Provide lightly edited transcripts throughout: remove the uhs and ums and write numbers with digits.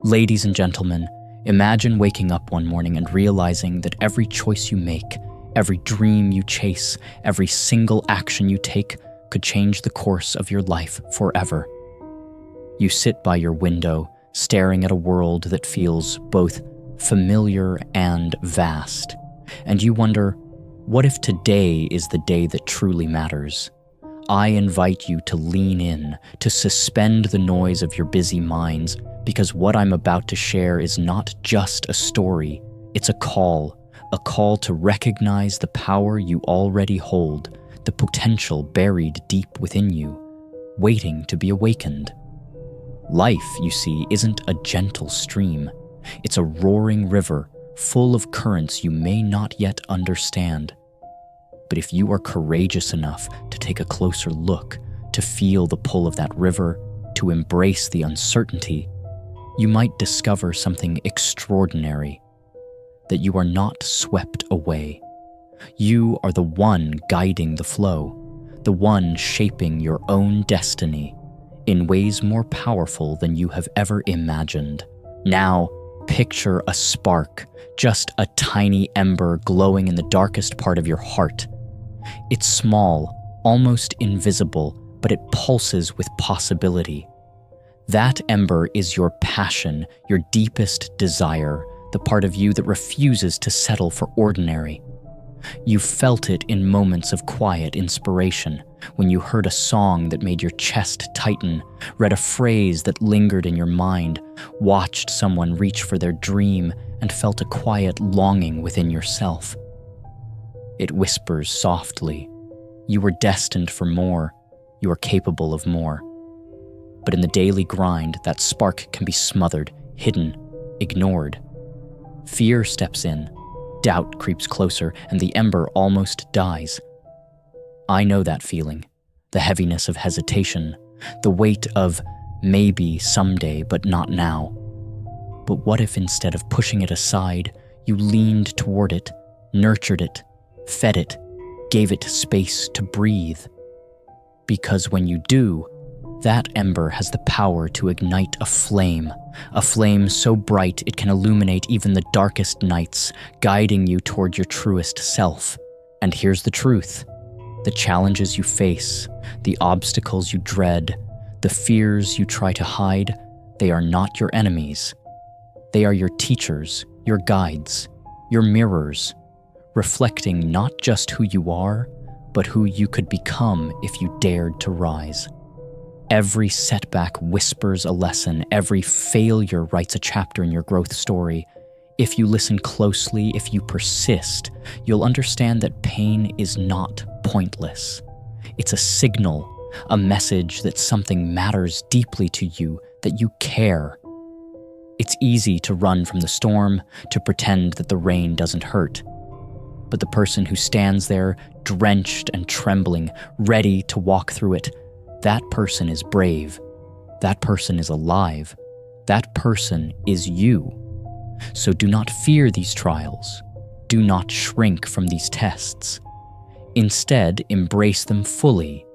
Ladies and gentlemen, imagine waking up one morning and realizing that every choice you make, every dream you chase, every single action you take could change the course of your life forever. You sit by your window, staring at a world that feels both familiar and vast, and you wonder, what if today is the day that truly matters? I invite you to lean in, to suspend the noise of your busy minds, because what I'm about to share is not just a story, it's a call to recognize the power you already hold, the potential buried deep within you, waiting to be awakened. Life, you see, isn't a gentle stream. It's a roaring river full of currents you may not yet understand. But if you are courageous enough to take a closer look, to feel the pull of that river, to embrace the uncertainty, you might discover something extraordinary, that you are not swept away. You are the one guiding the flow, the one shaping your own destiny in ways more powerful than you have ever imagined. Now, picture a spark, just a tiny ember glowing in the darkest part of your heart. It's small, almost invisible, but it pulses with possibility. That ember is your passion, your deepest desire, the part of you that refuses to settle for ordinary. You felt it in moments of quiet inspiration, when you heard a song that made your chest tighten, read a phrase that lingered in your mind, watched someone reach for their dream, and felt a quiet longing within yourself. It whispers softly, you were destined for more, you are capable of more. But in the daily grind, that spark can be smothered, hidden, ignored. Fear steps in, doubt creeps closer, and the ember almost dies. I know that feeling, the heaviness of hesitation, the weight of maybe someday but not now. But what if instead of pushing it aside, you leaned toward it, nurtured it, fed it, gave it space to breathe? Because when you do, that ember has the power to ignite a flame so bright it can illuminate even the darkest nights, guiding you toward your truest self. And here's the truth. The challenges you face, the obstacles you dread, the fears you try to hide, they are not your enemies. They are your teachers, your guides, your mirrors, reflecting not just who you are, but who you could become if you dared to rise. Every setback whispers a lesson, every failure writes a chapter in your growth story. If you listen closely, if you persist, you'll understand that pain is not pointless. It's a signal, a message that something matters deeply to you, that you care. It's easy to run from the storm, to pretend that the rain doesn't hurt. But the person who stands there, drenched and trembling, ready to walk through it, that person is brave. That person is alive. That person is you. So do not fear these trials. Do not shrink from these tests. Instead, embrace them fully,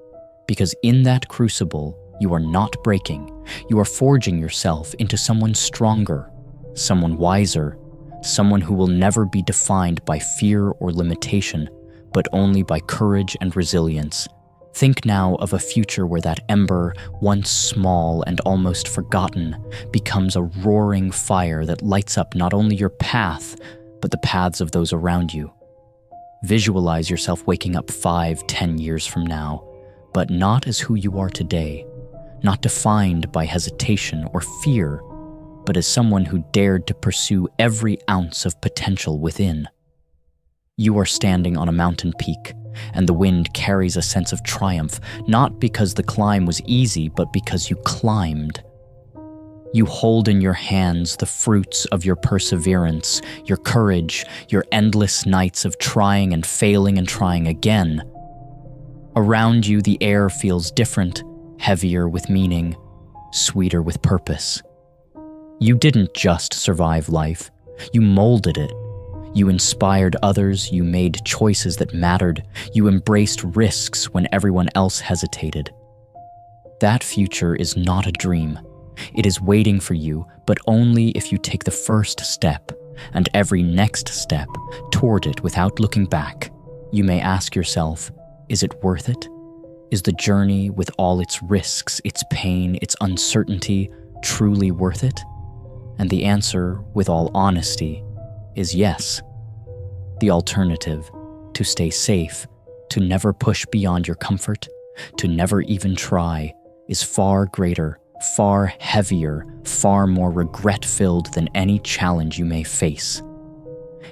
because in that crucible, you are not breaking. You are forging yourself into someone stronger, someone wiser, someone who will never be defined by fear or limitation, but only by courage and resilience. Think now of a future where that ember, once small and almost forgotten, becomes a roaring fire that lights up not only your path, but the paths of those around you. Visualize yourself waking up 5-10 years from now, but not as who you are today, not defined by hesitation or fear, but as someone who dared to pursue every ounce of potential within. You are standing on a mountain peak, and the wind carries a sense of triumph, not because the climb was easy, but because you climbed. You hold in your hands the fruits of your perseverance, your courage, your endless nights of trying and failing and trying again. Around you, the air feels different, heavier with meaning, sweeter with purpose. You didn't just survive life, you molded it. You inspired others, you made choices that mattered, you embraced risks when everyone else hesitated. That future is not a dream. It is waiting for you, but only if you take the first step, and every next step toward it without looking back. You may ask yourself, is it worth it? Is the journey with all its risks, its pain, its uncertainty truly worth it? And the answer, with all honesty, is yes. The alternative, to stay safe, to never push beyond your comfort, to never even try, is far greater, far heavier, far more regret-filled than any challenge you may face.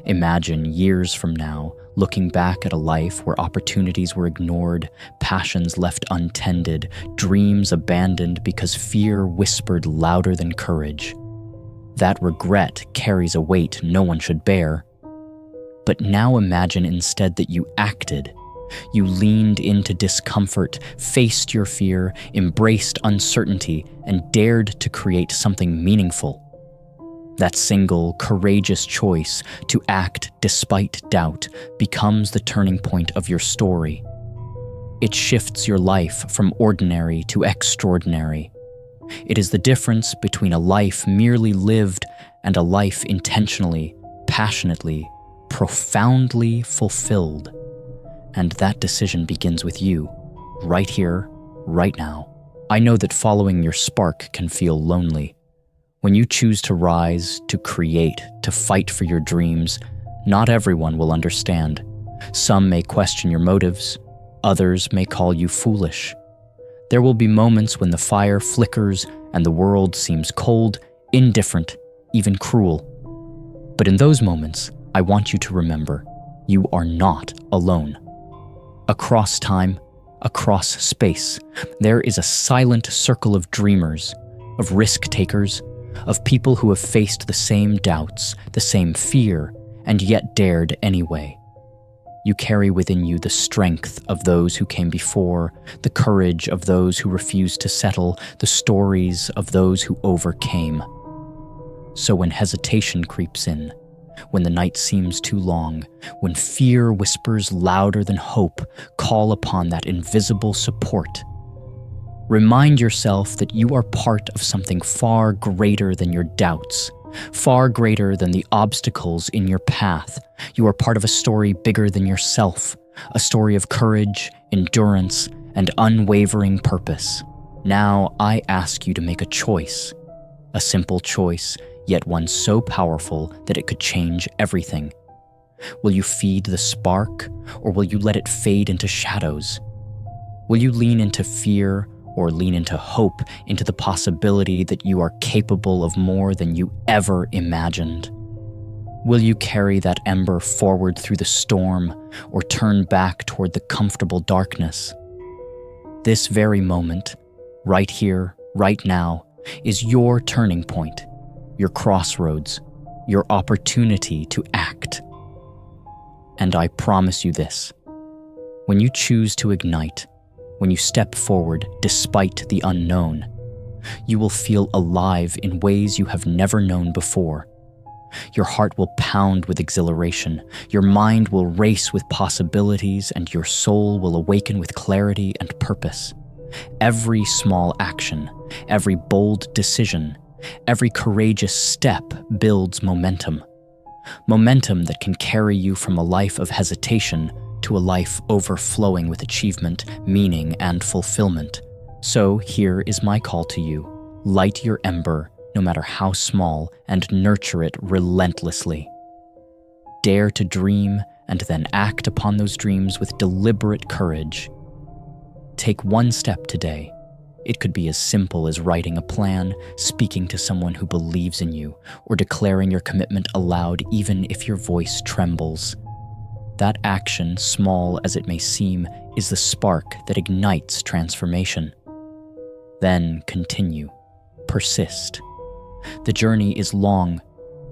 Imagine years from now, looking back at a life where opportunities were ignored, passions left untended, dreams abandoned because fear whispered louder than courage. That regret carries a weight no one should bear. But now imagine instead that you acted. You leaned into discomfort, faced your fear, embraced uncertainty, and dared to create something meaningful. That single, courageous choice to act despite doubt becomes the turning point of your story. It shifts your life from ordinary to extraordinary. It is the difference between a life merely lived and a life intentionally, passionately, profoundly fulfilled. And that decision begins with you, right here, right now. I know that following your spark can feel lonely. When you choose to rise, to create, to fight for your dreams, not everyone will understand. Some may question your motives, others may call you foolish. There will be moments when the fire flickers and the world seems cold, indifferent, even cruel. But in those moments, I want you to remember, you are not alone. Across time, across space, there is a silent circle of dreamers, of risk-takers, of people who have faced the same doubts, the same fear, and yet dared anyway. You carry within you the strength of those who came before, the courage of those who refused to settle, the stories of those who overcame. So when hesitation creeps in, when the night seems too long, when fear whispers louder than hope, call upon that invisible support. Remind yourself that you are part of something far greater than your doubts, far greater than the obstacles in your path. You are part of a story bigger than yourself, a story of courage, endurance, and unwavering purpose. Now I ask you to make a choice, a simple choice, yet one so powerful that it could change everything. Will you feed the spark, or will you let it fade into shadows? Will you lean into fear, or lean into hope, into the possibility that you are capable of more than you ever imagined? Will you carry that ember forward through the storm, or turn back toward the comfortable darkness? This very moment, right here, right now, is your turning point, your crossroads, your opportunity to act. And I promise you this, when you choose to ignite, when you step forward despite the unknown, you will feel alive in ways you have never known before. Your heart will pound with exhilaration, your mind will race with possibilities, and your soul will awaken with clarity and purpose. Every small action, every bold decision, every courageous step builds momentum. Momentum that can carry you from a life of hesitation to a life overflowing with achievement, meaning, and fulfillment. So here is my call to you. Light your ember, no matter how small, and nurture it relentlessly. Dare to dream, and then act upon those dreams with deliberate courage. Take one step today. It could be as simple as writing a plan, speaking to someone who believes in you, or declaring your commitment aloud even if your voice trembles. That action, small as it may seem, is the spark that ignites transformation. Then continue. Persist. The journey is long,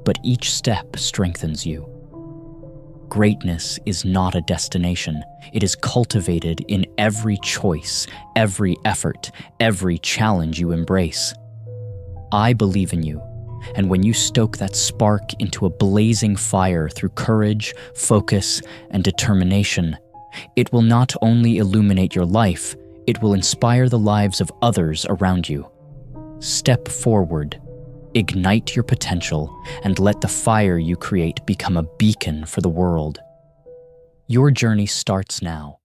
but each step strengthens you. Greatness is not a destination. It is cultivated in every choice, every effort, every challenge you embrace. I believe in you, and when you stoke that spark into a blazing fire through courage, focus, and determination, it will not only illuminate your life, it will inspire the lives of others around you. Step forward, ignite your potential, and let the fire you create become a beacon for the world. Your journey starts now.